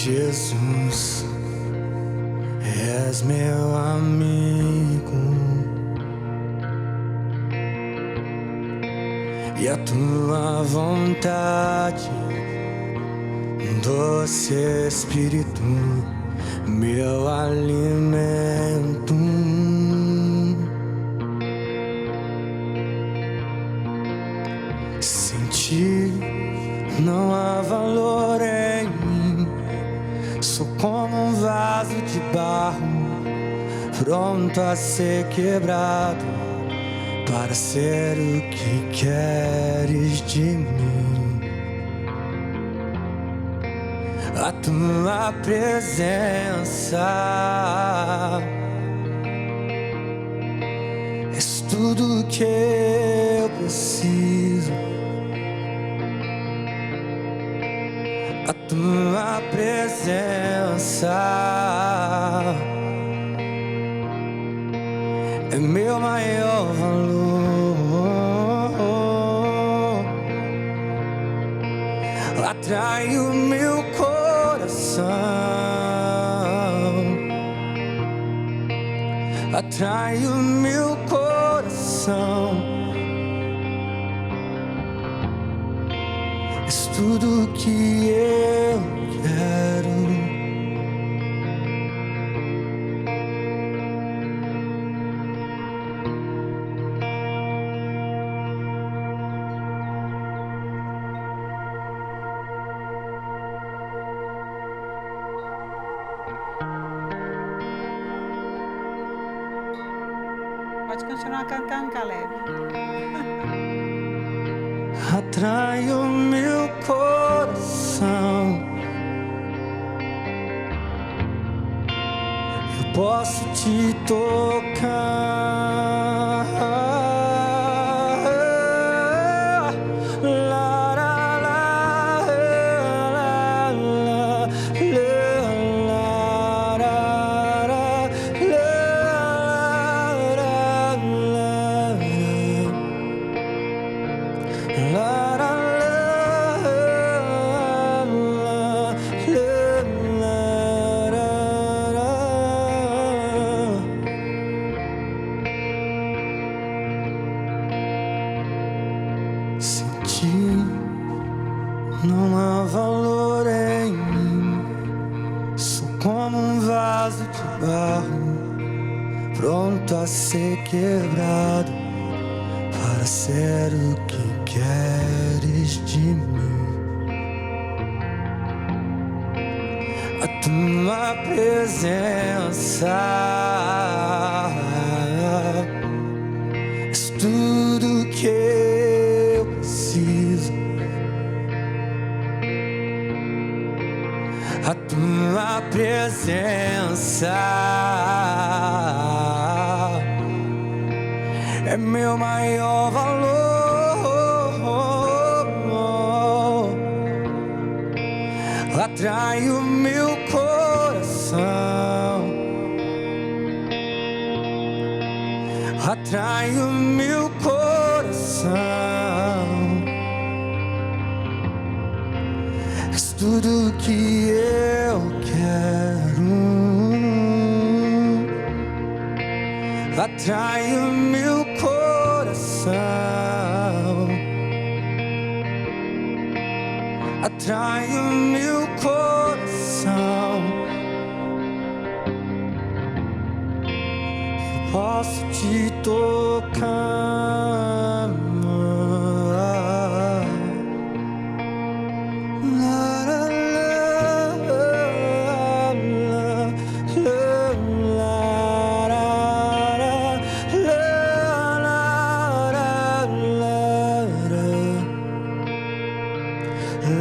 Jesus, és meu amigo, e a tua vontade, doce Espírito, meu alimento. Sem ti não há valor em mim, sou como um vaso de barro, pronto a ser quebrado, para ser o que queres de mim. A tua presença és tudo que eu preciso. A tua presença é meu maior valor, atrai o meu coração, atrai o meu coração. És tudo que eu quero. Pode continuar cantando, Caleb. Atrai o meu coração. Eu posso te tocar. La, la, la, la, la, la, la, sem ti não há valor em mim, sou como um vaso de barro, pronto a ser quebrado, para ser o que queres de mim. A tua presença és tudo que eu preciso. A tua presença é meu maior valor, atrai o meu coração, atrai o meu coração. És tudo que eu quero, atrai o meu coração, atrai o meu coração. Eu posso te tocar.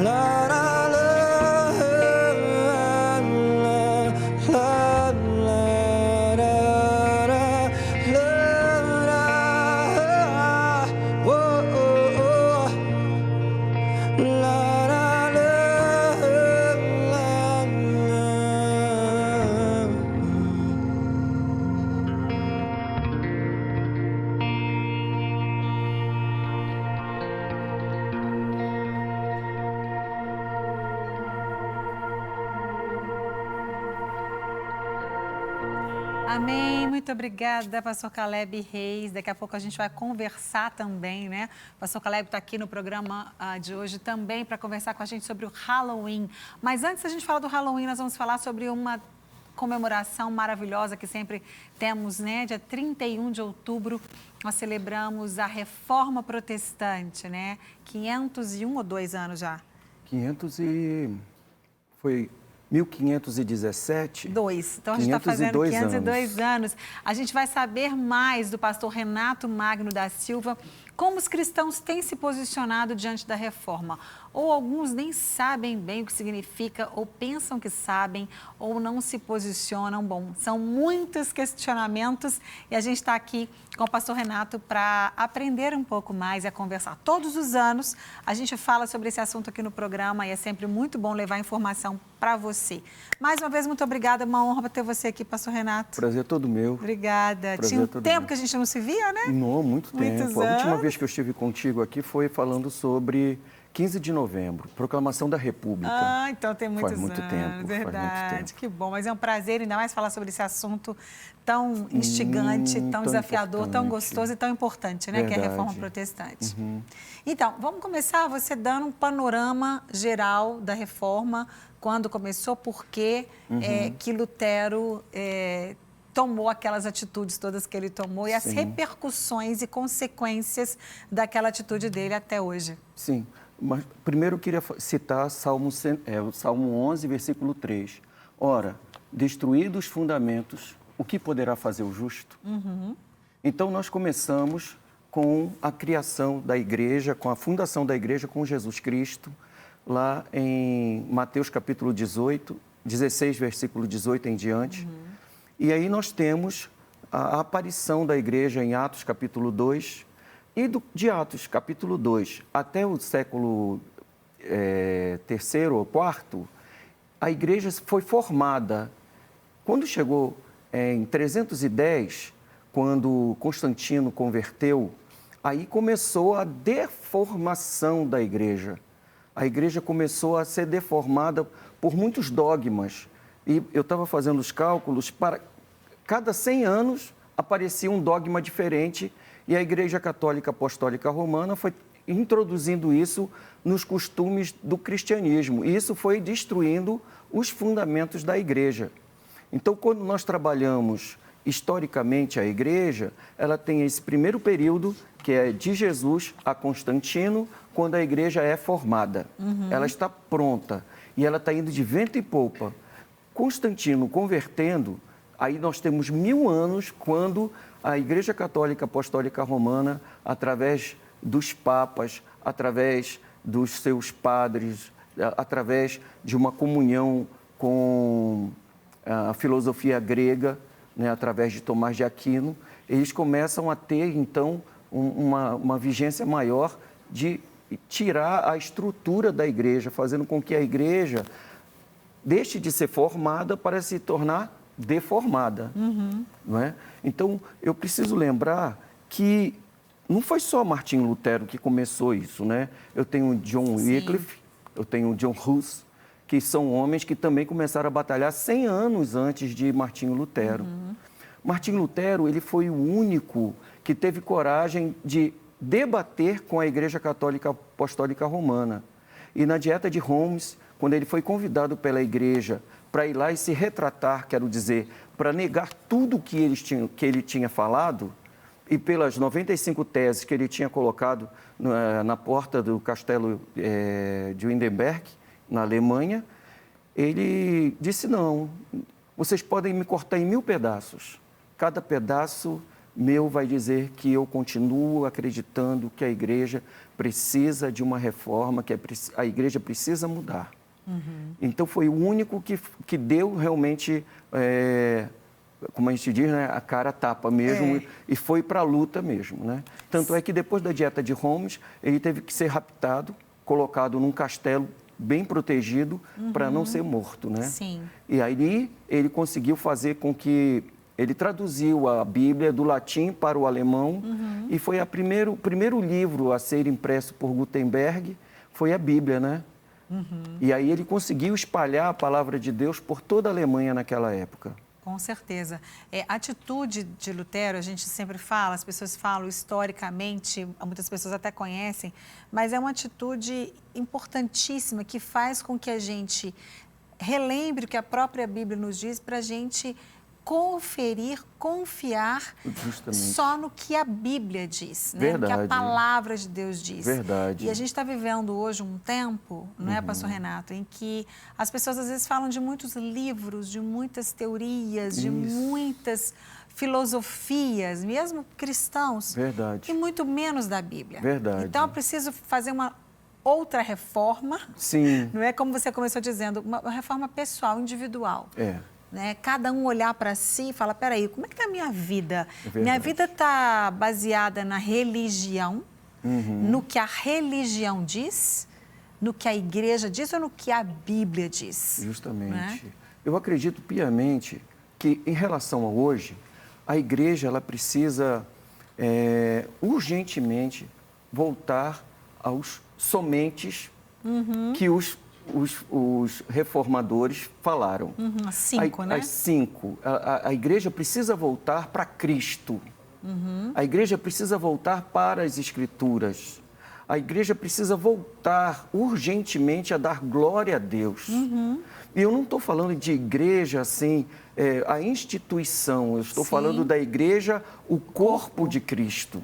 La Amém. Muito obrigada, pastor Caleb Reis. Daqui a pouco a gente vai conversar também, né? O pastor Caleb está aqui no programa de hoje também para conversar com a gente sobre o Halloween. Mas antes da gente falar do Halloween, nós vamos falar sobre uma comemoração maravilhosa que sempre temos, né? Dia 31 de outubro, nós celebramos a Reforma Protestante, né? 501 ou 2 anos já? 500 e... foi 1517? 2. Então, a gente está fazendo 502 anos. A gente vai saber mais do pastor Renato Magno da Silva, como os cristãos têm se posicionado diante da reforma. Ou alguns nem sabem bem o que significa, ou pensam que sabem, ou não se posicionam. Bom, são muitos questionamentos e a gente está aqui com o pastor Renato para aprender um pouco mais e a conversar. Todos os anos a gente fala sobre esse assunto aqui no programa e é sempre muito bom levar informação para você. Mais uma vez, muito obrigada. Uma honra ter você aqui, pastor Renato. Prazer todo meu. Obrigada. Prazer Tinha um todo tempo meu. que a gente não se via, né? Não, muito Muitos tempo. A última anos. vez que eu estive contigo aqui foi falando sobre 15 de novembro, proclamação da República. Ah, então tem muitos Faz muito anos, tempo, verdade. faz muito tempo. Que bom, mas é um prazer ainda mais falar sobre esse assunto tão instigante, tão tão desafiador, tão importante. gostoso e tão importante, né? Que é a Reforma Verdade. Protestante. Então, vamos começar você dando um panorama geral da Reforma, quando começou, por quê que Lutero tomou aquelas atitudes todas que ele tomou e as Sim. repercussões e consequências daquela atitude dele até hoje. Sim, mas primeiro eu queria citar o Salmo 11, versículo 3. Ora, destruídos os fundamentos, o que poderá fazer o justo? Então, nós começamos com a criação da igreja, com a fundação da igreja com Jesus Cristo, lá em Mateus capítulo 16, versículo 18 em diante. E aí nós temos a aparição da igreja em Atos capítulo 2, e de Atos capítulo 2 até o século terceiro ou quarto, a igreja foi formada. Quando chegou em 310, quando Constantino converteu, aí começou a deformação da igreja. A igreja começou a ser deformada por muitos dogmas. E eu estava fazendo os cálculos, para cada 100 anos aparecia um dogma diferente e a Igreja Católica Apostólica Romana foi introduzindo isso nos costumes do cristianismo. E isso foi destruindo os fundamentos da igreja. Então, quando nós trabalhamos historicamente a igreja, ela tem esse primeiro período, que é de Jesus a Constantino, quando a igreja é formada. Ela está pronta e ela está indo de vento e popa. Constantino convertendo, aí nós temos 1000 anos, quando a Igreja Católica Apostólica Romana, através dos papas, através dos seus padres, através de uma comunhão com a filosofia grega, né, através de Tomás de Aquino, eles começam a ter, então, uma vigência maior de tirar a estrutura da igreja, fazendo com que a igreja deixe de ser formada para se tornar deformada. Não é? Então, eu preciso lembrar que não foi só Martinho Lutero que começou isso, né? Eu tenho John Wycliffe, eu tenho John Hus, que são homens que também começaram a batalhar 100 anos antes de Martinho Lutero. Martinho Lutero, ele foi o único que teve coragem de debater com a Igreja Católica Apostólica Romana. E na Dieta de Worms, quando ele foi convidado pela igreja para ir lá e se retratar, quero dizer, para negar tudo que ele tinha falado, e pelas 95 teses que ele tinha colocado na porta do castelo de Wittenberg, na Alemanha, ele disse: não, vocês podem me cortar em 1000 pedaços. Cada pedaço meu vai dizer que eu continuo acreditando que a igreja precisa de uma reforma, que a igreja precisa mudar. Então, foi o único que deu realmente, como a gente diz, né, a cara a tapa mesmo, e foi para a luta mesmo. Né? Tanto é que depois da Dieta de Worms, ele teve que ser raptado, colocado num castelo bem protegido para não ser morto. Né? Sim. E aí ele conseguiu fazer com que... Ele traduziu a Bíblia do latim para o alemão e foi o primeiro livro a ser impresso por Gutenberg, foi a Bíblia, né? E aí ele conseguiu espalhar a palavra de Deus por toda a Alemanha naquela época. Com certeza. A atitude de Lutero, a gente sempre fala, as pessoas falam historicamente, muitas pessoas até conhecem, mas é uma atitude importantíssima que faz com que a gente relembre o que a própria Bíblia nos diz para a gente confiar Justamente. só no que a Bíblia diz, né? Verdade. No que a palavra de Deus diz. Verdade. E a gente está vivendo hoje um tempo, não é, pastor Renato, em que as pessoas às vezes falam de muitos livros, de muitas teorias, de muitas filosofias, mesmo cristãos. Verdade. E muito menos da Bíblia. Verdade. Então, eu preciso fazer uma outra reforma. Sim. Não é como você começou dizendo, uma reforma pessoal, individual. Né? Cada um olhar para si e falar, peraí, como é que está a minha vida? Minha vida está baseada na religião, no que a religião diz, no que a igreja diz ou no que a Bíblia diz? Justamente. Né? Eu acredito piamente que, em relação a hoje, a igreja ela precisa urgentemente voltar aos somentes que os reformadores falaram. As 5, né? As 5. A igreja precisa voltar para Cristo. A igreja precisa voltar para as Escrituras. A igreja precisa voltar urgentemente a dar glória a Deus. E eu não estou falando de igreja assim, a instituição. Eu estou falando da igreja, o corpo de Cristo.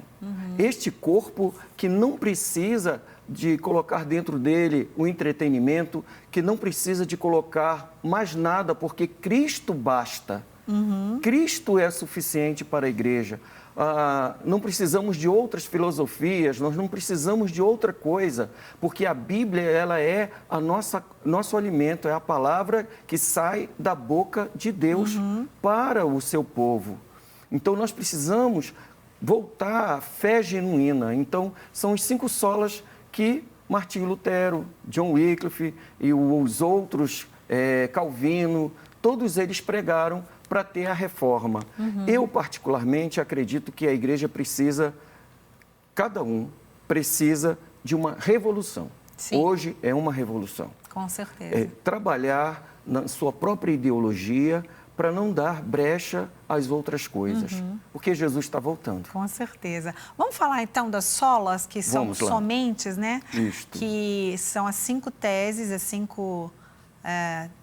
Este corpo que não precisa de colocar dentro dele o entretenimento, que não precisa de colocar mais nada, porque Cristo basta. Cristo é suficiente para a igreja. Não precisamos de outras filosofias, nós não precisamos de outra coisa, porque a Bíblia ela é nosso alimento, é a palavra que sai da boca de Deus para o seu povo. Então, nós precisamos voltar à fé genuína. Então, são os 5 solas que Martinho Lutero, John Wycliffe e os outros, Calvino, todos eles pregaram para ter a reforma. Eu, particularmente, acredito que a igreja precisa, cada um precisa de uma revolução. Sim. Hoje é uma revolução. Com certeza. Trabalhar na sua própria ideologia para não dar brecha às outras coisas, porque Jesus está voltando. Com certeza. Vamos falar então das solas, que são somentes, né? Isto. Que são as 5 teses, as 5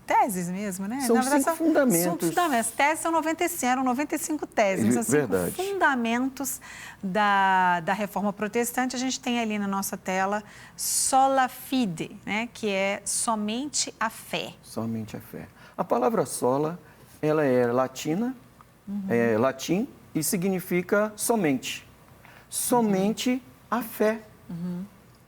teses mesmo, né? São Na verdade, 5 fundamentos. São fundamentos. Teses são 95 teses, são 5 Verdade. fundamentos da reforma protestante. A gente tem ali na nossa tela sola fide, né? Que é somente a fé. Somente a fé. A palavra sola, ela é latina, é latim e significa somente. Somente a fé.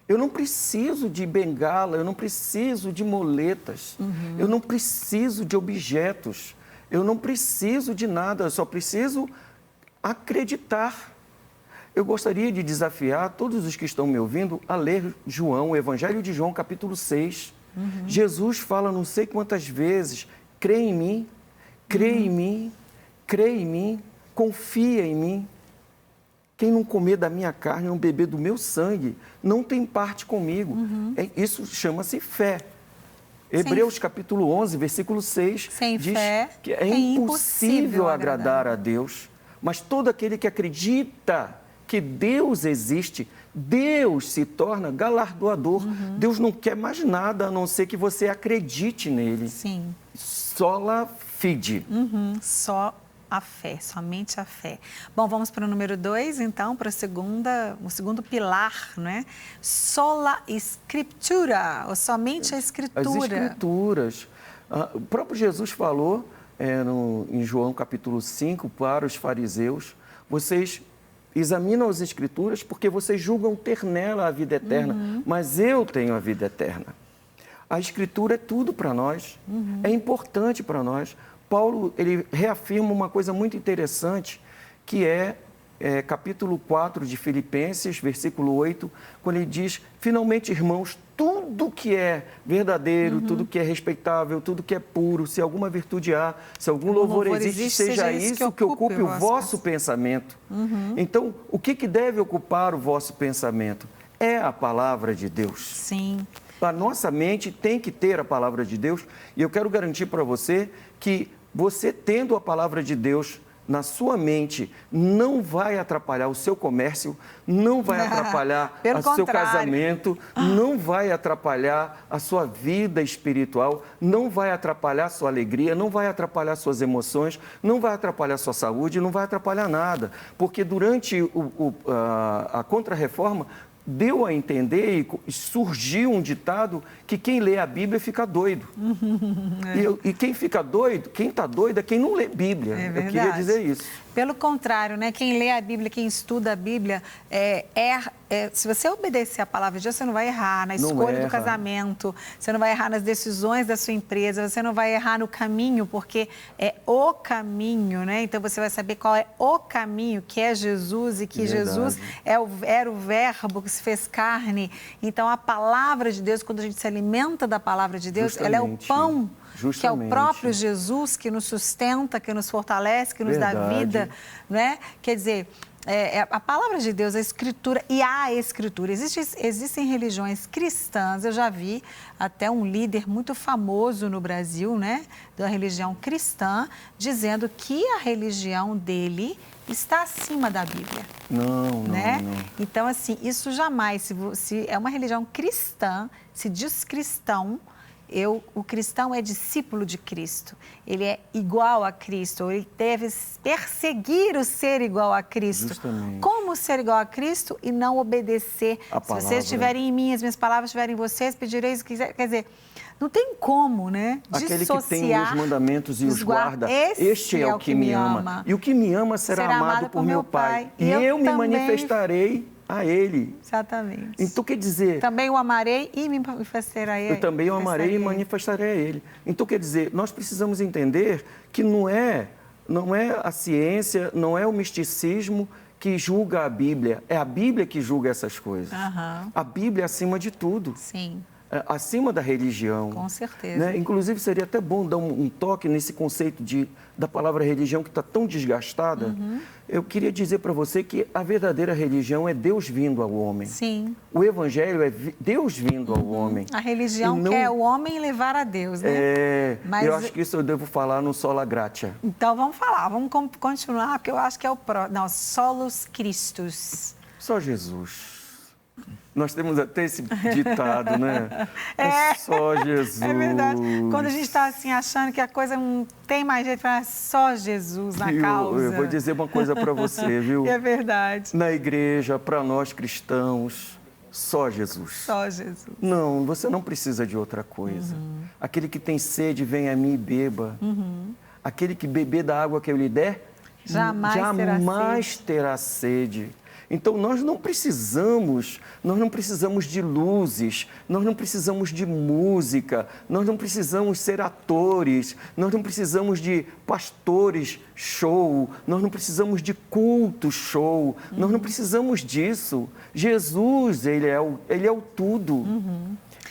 Eu não preciso de bengala, eu não preciso de moletas, eu não preciso de objetos, eu não preciso de nada, eu só preciso acreditar. Eu gostaria de desafiar todos os que estão me ouvindo a ler João, o Evangelho de João, capítulo 6. Jesus fala não sei quantas vezes, crê em mim, crê em mim, crê em mim, confia em mim. Quem não comer da minha carne, não beber do meu sangue, não tem parte comigo. Isso chama-se fé. Hebreus capítulo 11, versículo 6, diz que é impossível agradar a Deus, mas todo aquele que acredita que Deus existe, Deus se torna galardoador. Deus não quer mais nada a não ser que você acredite nele. Sim. Sola fide. Só a fé, somente a fé. Bom, vamos para o número 2, então, para o segundo pilar, né? Sola Scriptura, ou somente a Escritura. As Escrituras. O próprio Jesus falou em João capítulo 5 para os fariseus, vocês examinam as Escrituras porque vocês julgam ter nela a vida eterna, mas eu tenho a vida eterna. A Escritura é tudo para nós, é importante para nós. Paulo, ele reafirma uma coisa muito interessante, que é capítulo 4 de Filipenses, versículo 8, quando ele diz, finalmente, irmãos, tudo que é verdadeiro, tudo que é respeitável, tudo que é puro, se alguma virtude há, se algum louvor existe, seja isso que ocupe o vosso pensamento. Então, o que deve ocupar o vosso pensamento? É a palavra de Deus. Sim. A nossa mente tem que ter a palavra de Deus, e eu quero garantir para você que você tendo a palavra de Deus na sua mente, não vai atrapalhar o seu comércio, não vai atrapalhar o seu casamento, não vai atrapalhar a sua vida espiritual, não vai atrapalhar a sua alegria, não vai atrapalhar suas emoções, não vai atrapalhar a sua saúde, não vai atrapalhar nada. Porque durante a Contra-Reforma, deu a entender e surgiu um ditado que quem lê a Bíblia fica doido. E quem fica doido, quem está doido é quem não lê Bíblia. Eu queria dizer isso. Pelo contrário, né? Quem lê a Bíblia, quem estuda a Bíblia, se você obedecer a palavra de Deus, você não vai errar na escolha do casamento, você não vai errar nas decisões da sua empresa, você não vai errar no caminho, porque é o caminho, né? Então, você vai saber qual é o caminho, que é Jesus, e que Jesus era o verbo que se fez carne. Então, a palavra de Deus, quando a gente se alimenta da palavra de Deus, ela é o pão, que é o próprio Jesus que nos sustenta, que nos fortalece, que nos dá vida, né? Quer dizer, a palavra de Deus, a Escritura, e a Escritura. Existem religiões cristãs, eu já vi até um líder muito famoso no Brasil, né, da religião cristã, dizendo que a religião dele está acima da Bíblia. Não. Então, assim, isso jamais, se é uma religião cristã, se diz cristão, o cristão é discípulo de Cristo, ele é igual a Cristo, ele deve perseguir o ser igual a Cristo. Justamente. Como ser igual a Cristo e não obedecer? A palavra. Se vocês estiverem em mim, as minhas palavras estiverem em vocês, pedireis o que quiser. Quer dizer, não tem como, né? Aquele que tem os mandamentos e os guarda, este é o que me ama. E o que me ama será amado por meu Pai. E eu me manifestarei a Ele. Exatamente. Então, quer dizer... Também o amarei e me manifestarei a Ele. Eu também o amarei e manifestarei a Ele. Então, quer dizer, nós precisamos entender que não é a ciência, não é o misticismo que julga a Bíblia. É a Bíblia que julga essas coisas. A Bíblia é acima de tudo. Sim. Acima da religião. Com certeza. Né? Inclusive, seria até bom dar um toque nesse conceito da palavra religião que está tão desgastada. Eu queria dizer para você que a verdadeira religião é Deus vindo ao homem. Sim. O Evangelho é Deus vindo ao homem. A religião quer o homem levar a Deus, né? Mas eu acho que isso eu devo falar no Sola Gratia. Então, vamos falar. Vamos continuar, porque eu acho que é o próximo. Não, Solus Christus. Só Jesus. Nós temos até esse ditado, né? É só Jesus. É verdade. Quando a gente está assim, achando que a coisa não tem mais jeito, é só Jesus na causa. Eu vou dizer uma coisa para você, viu? É verdade. Na igreja, para nós cristãos, só Jesus. Só Jesus. Não, você não precisa de outra coisa. Aquele que tem sede, vem a mim e beba. Aquele que beber da água que eu lhe der, jamais terá sede. Então, nós não precisamos de luzes, nós não precisamos de música, nós não precisamos ser atores, nós não precisamos de pastores show, nós não precisamos de culto show, nós não precisamos disso. Jesus, ele é o tudo.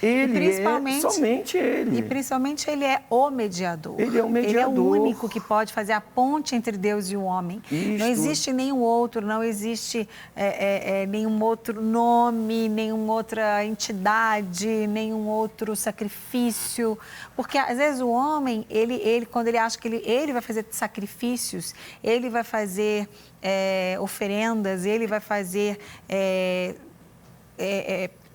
Ele é somente Ele. E principalmente Ele é o mediador. Ele é o mediador. Ele é o único que pode fazer a ponte entre Deus e o homem. Isto. Não existe nenhum outro, não existe nenhum outro nome, nenhuma outra entidade, nenhum outro sacrifício. Porque às vezes o homem, quando ele acha que ele vai fazer sacrifícios, ele vai fazer oferendas, ele vai fazer...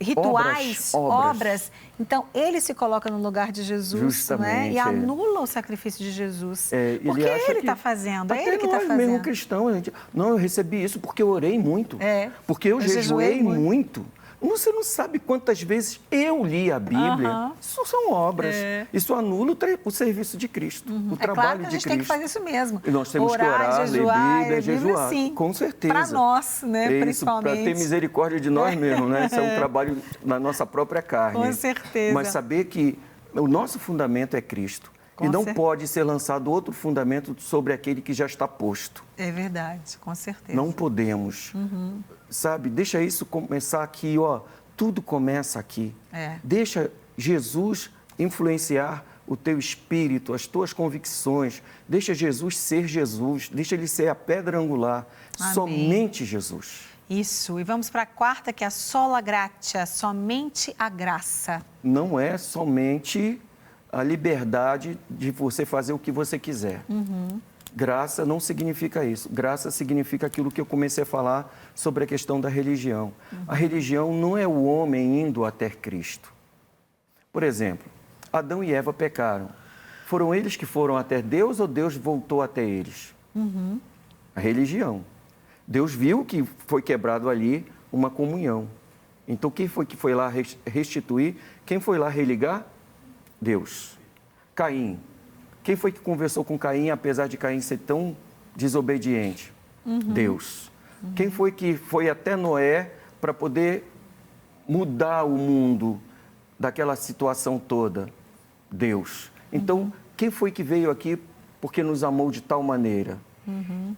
rituais, obras. Então, ele se coloca no lugar de Jesus, né? E anula o sacrifício de Jesus. Porque ele está fazendo, é ele que está fazendo. Mesmo cristão, eu recebi isso porque eu orei muito. Porque eu jejuei muito. Você não sabe quantas vezes eu li a Bíblia. Isso são obras. Isso anula o serviço de Cristo, o trabalho de Cristo. A gente tem que fazer isso mesmo. E nós temos que orar, ler Bíblia, jejuar. Sim. Com certeza. Para nós, né? Principalmente. Para ter misericórdia de nós mesmos, né? Isso é um trabalho na nossa própria carne. Com certeza. Mas saber que o nosso fundamento é Cristo. E não pode ser lançado outro fundamento sobre aquele que já está posto. É verdade, com certeza. Não podemos. Sabe, deixa isso começar aqui, ó. Tudo começa aqui. Deixa Jesus influenciar o teu espírito, as tuas convicções. Deixa Jesus ser Jesus. Deixa Ele ser a pedra angular. Amém. Somente Jesus. Isso. E vamos para a quarta, que é a sola gratia, somente a graça. Não é somente a liberdade de você fazer o que você quiser. Graça não significa isso. Graça significa aquilo que eu comecei a falar sobre a questão da religião. A religião não é o homem indo até Cristo. Por exemplo, Adão e Eva pecaram. Foram eles que foram até Deus ou Deus voltou até eles? A religião. Deus viu que foi quebrado ali uma comunhão. Então, quem foi que foi lá restituir? Quem foi lá religar? Deus. Caim. Quem foi que conversou com Caim, apesar de Caim ser tão desobediente? Deus. Quem foi que foi até Noé para poder mudar o mundo daquela situação toda? Deus. Então, quem foi que veio aqui porque nos amou de tal maneira?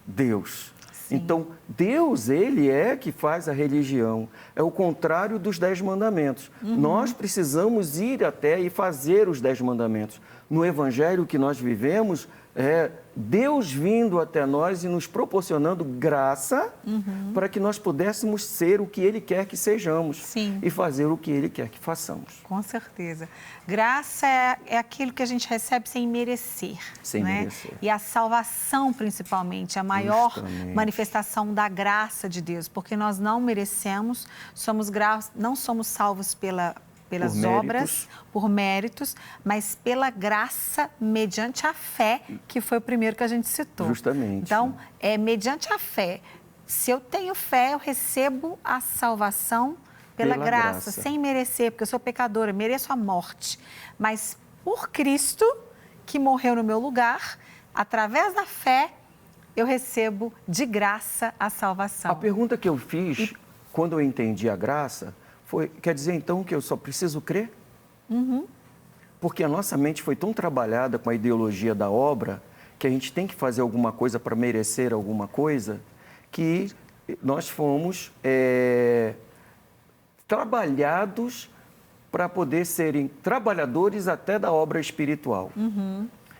Deus. Sim. Então, Deus, Ele é que faz a religião. É o contrário dos 10 mandamentos. Nós precisamos ir até e fazer os 10 mandamentos. No Evangelho que nós vivemos, é Deus vindo até nós e nos proporcionando graça para que nós pudéssemos ser o que Ele quer que sejamos. Sim. E fazer o que Ele quer que façamos. Com certeza. Graça é aquilo que a gente recebe sem merecer. Sem né? merecer. E a salvação, principalmente, a maior Justamente. manifestação da graça de Deus, porque nós não merecemos, não somos salvos pelas obras, por méritos, mas pela graça, mediante a fé, que foi o primeiro que a gente citou. Justamente. Então, é mediante a fé. Se eu tenho fé, eu recebo a salvação pela graça, sem merecer, porque eu sou pecadora, mereço a morte. Mas por Cristo, que morreu no meu lugar, através da fé, eu recebo de graça a salvação. A pergunta que eu fiz, quando eu entendi a graça, foi, quer dizer então que eu só preciso crer? Porque a nossa mente foi tão trabalhada com a ideologia da obra, que a gente tem que fazer alguma coisa para merecer alguma coisa, que nós fomos trabalhados para poder serem trabalhadores até da obra espiritual.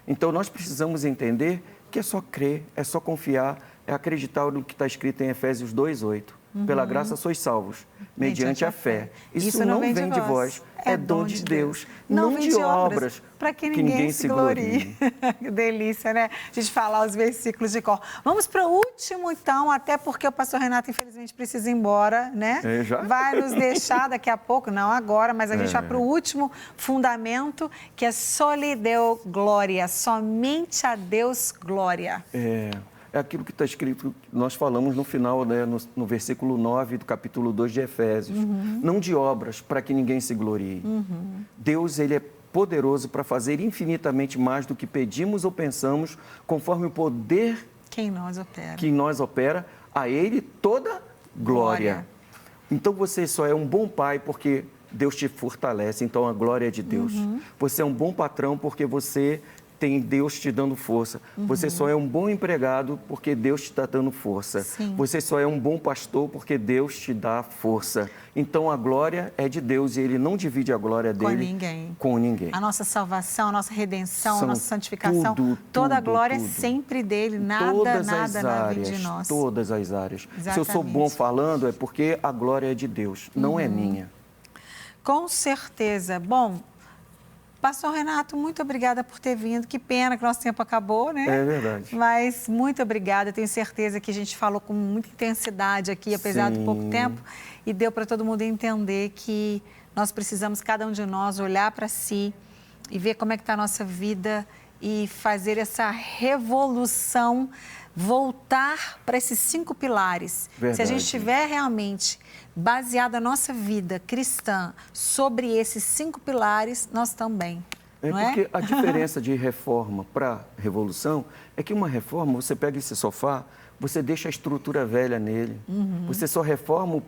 Então, nós precisamos entender que é só crer, é só confiar, é acreditar no que está escrito em Efésios 2:8. Pela graça sois salvos, mediante a fé. Isso não vem de vós, é dom de Deus, não de obras, para que ninguém se glorie. Que delícia, né? A gente falar os versículos de cor. Vamos para o último, então, até porque o pastor Renato, infelizmente, precisa ir embora, né? Já? Vai nos deixar daqui a pouco, não agora, mas a gente vai para o último fundamento, que é soli Deo glória, somente a Deus glória. É aquilo que está escrito, nós falamos no final, né, no versículo 9 do capítulo 2 de Efésios. Não de obras, para que ninguém se glorie. Deus, Ele é poderoso para fazer infinitamente mais do que pedimos ou pensamos, conforme o poder que em nós opera, a Ele toda glória. Então, você só é um bom pai porque Deus te fortalece, então a glória é de Deus. Você é um bom patrão porque você tem Deus te dando força. Você só é um bom empregado porque Deus te está dando força. Sim. Você só é um bom pastor porque Deus te dá força. Então, a glória é de Deus e Ele não divide a glória dele com ninguém. A nossa salvação, a nossa redenção, a nossa santificação, toda a glória é sempre dele, nada na vida de nós. Todas as áreas. Exatamente. Se eu sou bom falando, é porque a glória é de Deus, não é minha. Com certeza. Bom, pastor Renato, muito obrigada por ter vindo. Que pena que o nosso tempo acabou, né? É verdade. Mas muito obrigada. Tenho certeza que a gente falou com muita intensidade aqui, apesar do pouco tempo. E deu para todo mundo entender que nós precisamos, cada um de nós, olhar para si e ver como é que está a nossa vida e fazer essa revolução, voltar para esses 5 pilares. Verdade. Se a gente tiver realmente baseada a nossa vida cristã sobre esses 5 pilares, nós também. Porque a diferença de reforma para revolução é que uma reforma, você pega esse sofá, você deixa a estrutura velha nele, você só reforma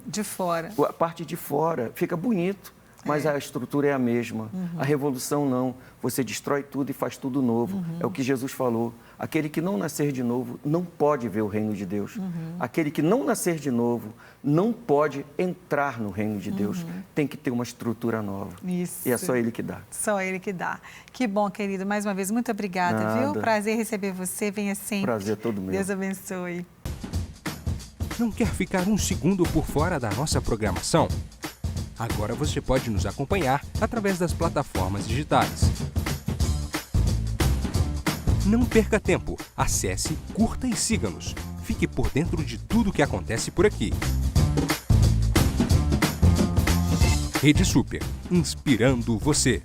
de fora. A parte de fora, fica bonito, mas a estrutura é a mesma. A revolução não, você destrói tudo e faz tudo novo. É o que Jesus falou. Aquele que não nascer de novo não pode ver o reino de Deus. Aquele que não nascer de novo não pode entrar no reino de Deus. Tem que ter uma estrutura nova. Isso. E é só Ele que dá. Só Ele que dá. Que bom, querido. Mais uma vez, muito obrigada, viu? Prazer receber você. Venha sempre. Prazer todo meu. Deus abençoe. Não quer ficar um segundo por fora da nossa programação? Agora você pode nos acompanhar através das plataformas digitais. Não perca tempo. Acesse, curta e siga-nos. Fique por dentro de tudo o que acontece por aqui. Rede Super, inspirando você.